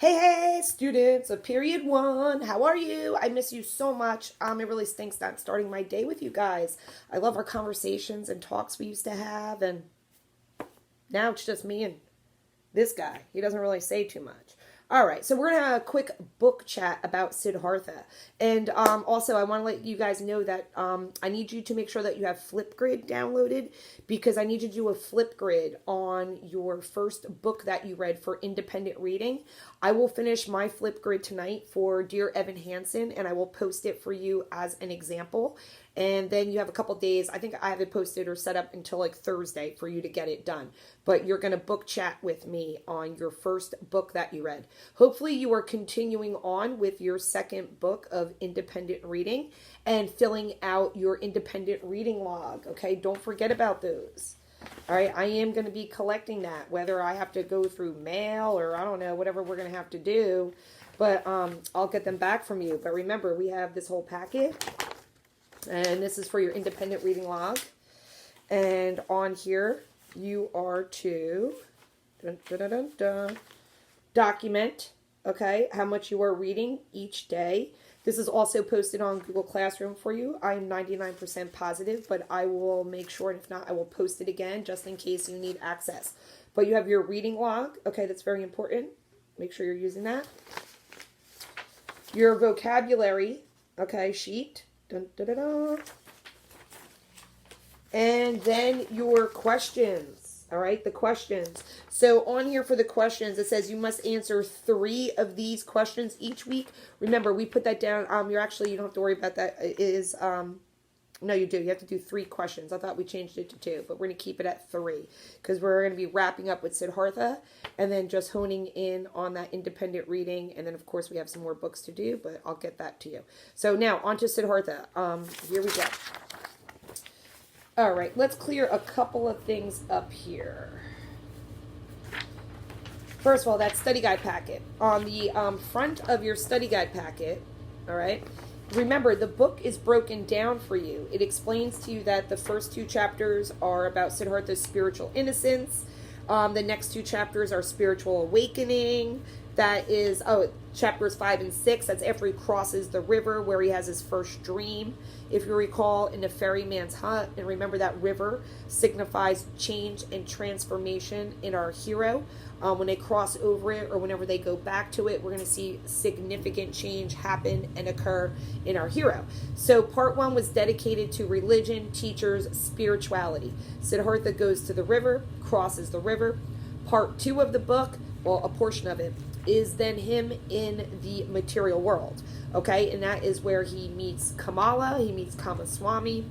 Hey, students of period one, how are you? I miss you so much. It really stinks not starting my day with you guys. I love our conversations and talks we used to have, and now it's just me and this guy. He doesn't really say too much. All right, so we're going to have a quick book chat about Siddhartha. And also, I want to let you guys know that I need you to make sure that you have Flipgrid downloaded because I need you to do a Flipgrid on your first book that you read for independent reading. I will finish my Flipgrid tonight for Dear Evan Hansen, and I will post it for you as an example. And then you have a couple days. I think I have it posted or set up until like Thursday for you to get it done. But you're going to book chat with me on your first book that you read. Hopefully you are continuing on with your second book of independent reading and filling out your independent reading log. Okay, don't forget about those. All right, I am going to be collecting that, whether I have to go through mail or I don't know, whatever we're going to have to do. But I'll get them back from you. But remember, we have this whole packet. And this is for your independent reading log. And on here, you are to document, okay, how much you are reading each day. This is also posted on Google Classroom for you. I'm 99% positive, but I will make sure, and if not, I will post it again just in case you need access. But you have your reading log, okay, that's very important. Make sure you're using that. Your vocabulary, okay, sheet. Dun, dun, dun, dun. And then your questions. All right, the questions. So on here for the questions, it says you must answer 3 of these questions each week. Remember, we put that down. You don't have to worry about that. It is no, you do. You have to do 3 questions. I thought we changed it to 2, but we're going to keep it at 3 because we're going to be wrapping up with Siddhartha and then just honing in on that independent reading. And then, of course, we have some more books to do, but I'll get that to you. So now on to Siddhartha. Here we go. All right, let's clear a couple of things up here. First of all, that study guide packet. On the front of your study guide packet, all right, remember, the book is broken down for you. It explains to you that the first 2 chapters are about Siddhartha's spiritual innocence. The next 2 chapters are spiritual awakening. That is, chapters 5 and 6. That's after he crosses the river where he has his first dream. If you recall, in the ferryman's hut. And remember that river signifies change and transformation in our hero. When they cross over it or whenever they go back to it, we're going to see significant change happen and occur in our hero. So part 1 was dedicated to religion, teachers, spirituality. Siddhartha goes to the river, crosses the river. Part 2 of the book, well, a portion of it, is then him in the material world. Okay, and that is where he meets Kamala, he meets Kamaswami.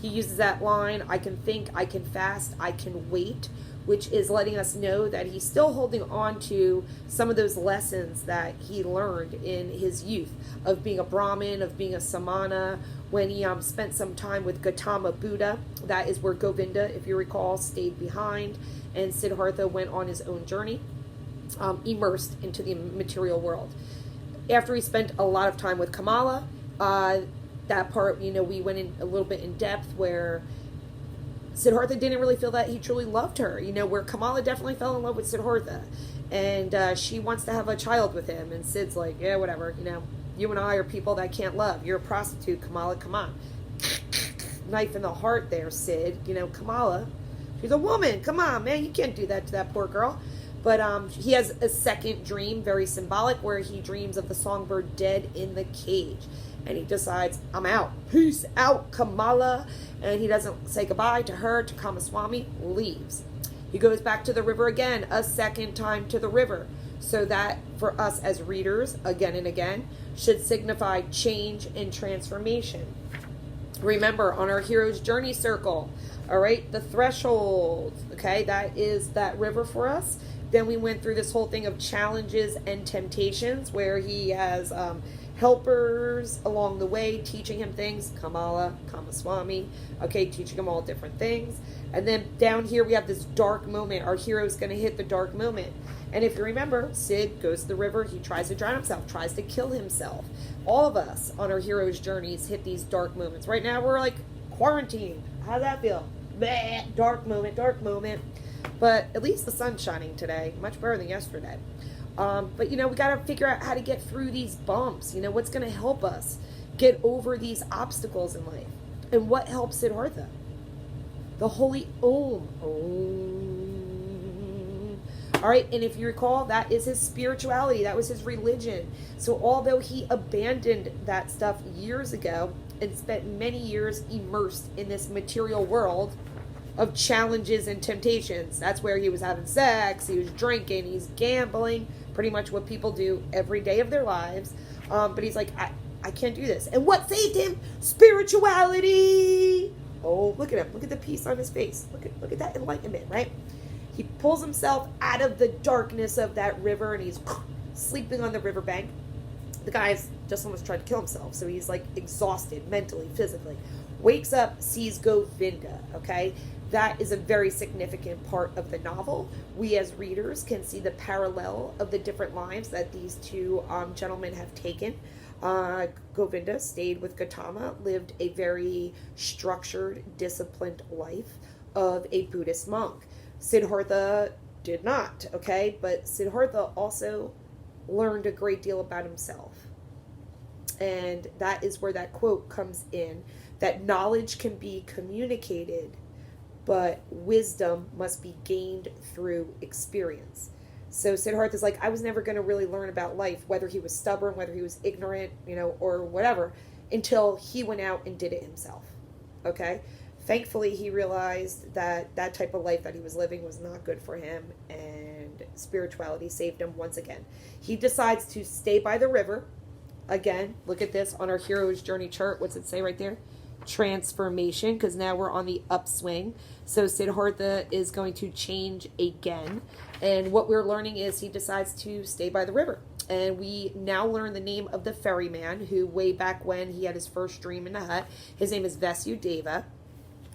He uses that line, I can think, I can fast, I can wait, which is letting us know that he's still holding on to some of those lessons that he learned in his youth of being a Brahmin, of being a Samana, when he spent some time with Gautama Buddha. That is where Govinda, if you recall, stayed behind, and Siddhartha went on his own journey, immersed into the material world. After he spent a lot of time with Kamala, that part, we went in a little bit in depth where Siddhartha didn't really feel that he truly loved her, where Kamala definitely fell in love with Siddhartha. And she wants to have a child with him. And Sid's like, yeah, whatever, you and I are people that can't love. You're a prostitute, Kamala, come on. Knife in the heart there, Sid. Kamala, she's a woman. Come on, man, you can't do that to that poor girl. But he has a second dream, very symbolic, where he dreams of the songbird dead in the cage. And he decides, I'm out. Peace out, Kamala. And he doesn't say goodbye to her, to Kamaswami, leaves. He goes back to the river again, a second time to the river. So that, for us as readers, again and again, should signify change and transformation. Remember, on our hero's journey circle, all right, the threshold, okay, that is that river for us. Then we went through this whole thing of challenges and temptations where he has helpers along the way teaching him things. Kamala, Kamaswami, okay, teaching him all different things. And then down here we have this dark moment. Our hero's going to hit the dark moment. And if you remember, Sid goes to the river. He tries to drown himself, tries to kill himself. All of us on our hero's journeys hit these dark moments. Right now we're like quarantined. How's that feel? Bleh, dark moment, dark moment. But at least the sun's shining today. Much better than yesterday. But, we got to figure out how to get through these bumps. What's going to help us get over these obstacles in life. And what helps Siddhartha? The holy Om. Om. All right, and if you recall, that is his spirituality. That was his religion. So although he abandoned that stuff years ago and spent many years immersed in this material world of challenges and temptations, that's where he was having sex, he was drinking, he's gambling, pretty much what people do every day of their lives. But he's like, I can't do this. And what saved him? Spirituality. Oh, look at him. Look at the peace on his face. Look at that enlightenment, right? He pulls himself out of the darkness of that river and he's sleeping on the riverbank. The guy's just almost tried to kill himself. So he's like exhausted mentally, physically. Wakes up, sees Govinda, okay? That is a very significant part of the novel. We as readers can see the parallel of the different lives that these two gentlemen have taken. Govinda stayed with Gautama, lived a very structured, disciplined life of a Buddhist monk. Siddhartha did not, okay? But Siddhartha also learned a great deal about himself. And that is where that quote comes in, that knowledge can be communicated, but wisdom must be gained through experience. So Siddhartha's like, I was never going to really learn about life, whether he was stubborn, whether he was ignorant, or whatever, until he went out and did it himself. Okay? Thankfully, he realized that that type of life that he was living was not good for him, and spirituality saved him once again. He decides to stay by the river. Again, look at this on our hero's journey chart. What's it say right there? Transformation, because now we're on the upswing. So Siddhartha is going to change again. And what we're learning is he decides to stay by the river. And we now learn the name of the ferryman, who way back when he had his first dream in the hut. His name is Vasudeva.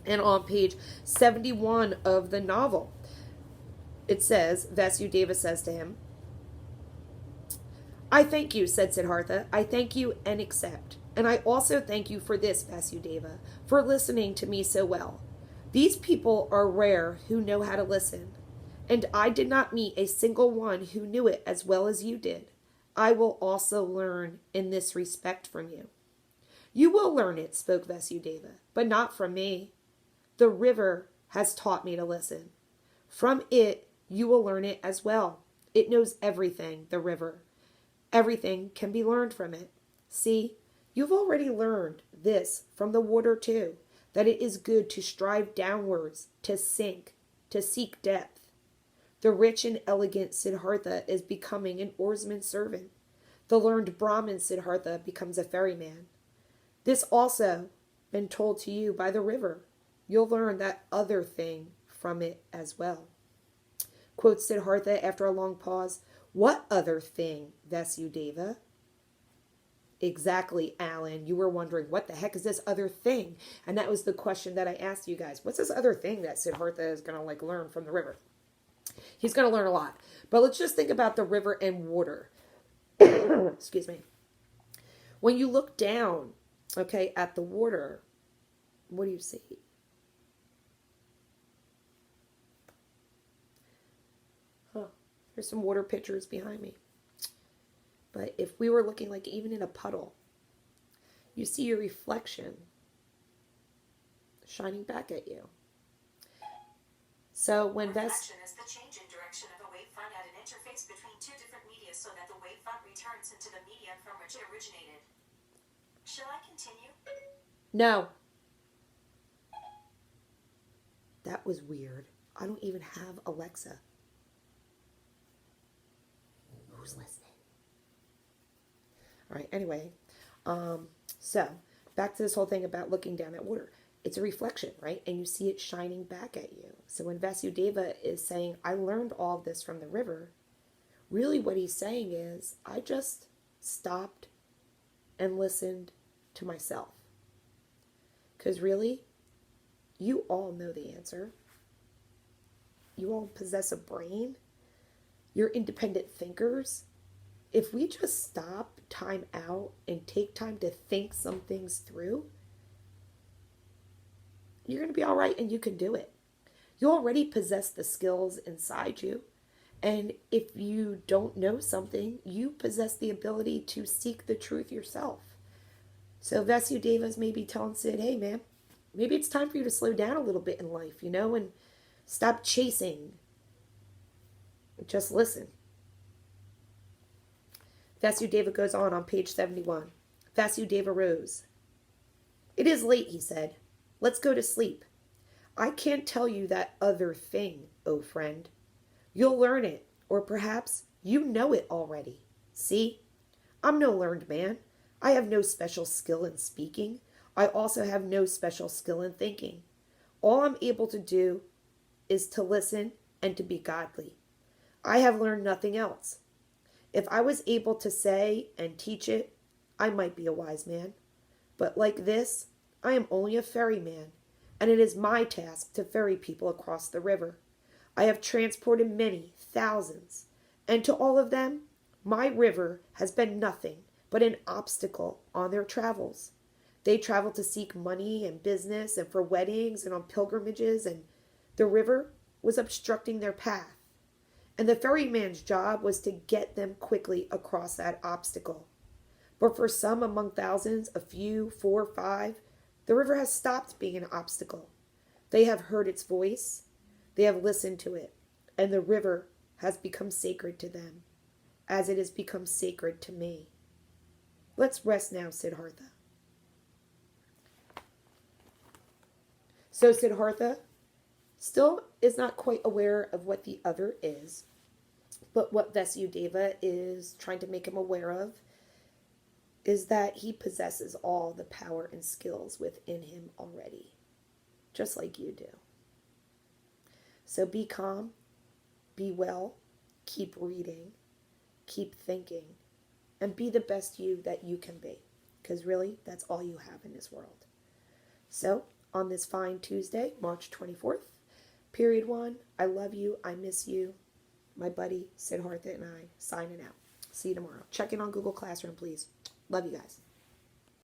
And on page 71 of the novel, it says, Vasudeva says to him, I thank you, said Siddhartha. I thank you and accept. And I also thank you for this, Vasudeva, for listening to me so well. These people are rare who know how to listen, and I did not meet a single one who knew it as well as you did. I will also learn in this respect from you. You will learn it, spoke Vasudeva, but not from me. The river has taught me to listen. From it, you will learn it as well. It knows everything, the river. Everything can be learned from it. See, you've already learned this from the water too, that it is good to strive downwards, to sink, to seek depth. The rich and elegant Siddhartha is becoming an oarsman's servant. The learned Brahmin Siddhartha becomes a ferryman. This also been told to you by the river. You'll learn that other thing from it as well. Quotes Siddhartha after a long pause, What other thing, Vasudeva? Exactly, Alan. You were wondering, what the heck is this other thing? And that was the question that I asked you guys. What's this other thing that Siddhartha is going to learn from the river? He's going to learn a lot. But let's just think about the river and water. Excuse me. When you look down, okay, at the water, what do you see? There's some water pitchers behind me. But if we were looking like even in a puddle, you see your reflection shining back at you. So when reflection is the change in direction of a wavefront at an interface between two different media so that the wavefront returns into the medium from which it originated. Shall I continue? No. That was weird. I don't even have Alexa. Who's listening? All right, anyway. So back to this whole thing about looking down at water. It's a reflection, right? And you see it shining back at you. So when Vasudeva is saying, I learned all of this from the river, really what he's saying is, I just stopped and listened to myself. Because really, you all know the answer. You all possess a brain. You're independent thinkers. If we just stop, time out, and take time to think some things through, you're going to be all right and you can do it. You already possess the skills inside you. And if you don't know something, you possess the ability to seek the truth yourself. So Vasudeva's maybe telling Sid, hey man, maybe it's time for you to slow down a little bit in life, and stop chasing. Just listen. Vasudeva goes on page 71. Vasudeva rose. It is late, he said. Let's go to sleep. I can't tell you that other thing, O friend. You'll learn it, or perhaps you know it already. See? I'm no learned man. I have no special skill in speaking. I also have no special skill in thinking. All I'm able to do is to listen and to be godly. I have learned nothing else. If I was able to say and teach it, I might be a wise man. But like this, I am only a ferryman, and it is my task to ferry people across the river. I have transported many, thousands, and to all of them, my river has been nothing but an obstacle on their travels. They travel to seek money and business and for weddings and on pilgrimages, and the river was obstructing their path. And the ferryman's job was to get them quickly across that obstacle. But for some among thousands, a few, 4 or 5, the river has stopped being an obstacle. They have heard its voice, they have listened to it, and the river has become sacred to them, as it has become sacred to me. Let's rest now, Siddhartha. So Siddhartha still is not quite aware of what the other is, but what Vasudeva is trying to make him aware of is that he possesses all the power and skills within him already, just like you do. So be calm, be well, keep reading, keep thinking, and be the best you that you can be, because really, that's all you have in this world. So, on this fine Tuesday, March 24th, period 1, I love you, I miss you, my buddy Siddhartha and I signing out. See you tomorrow. Check in on Google Classroom, please. Love you guys.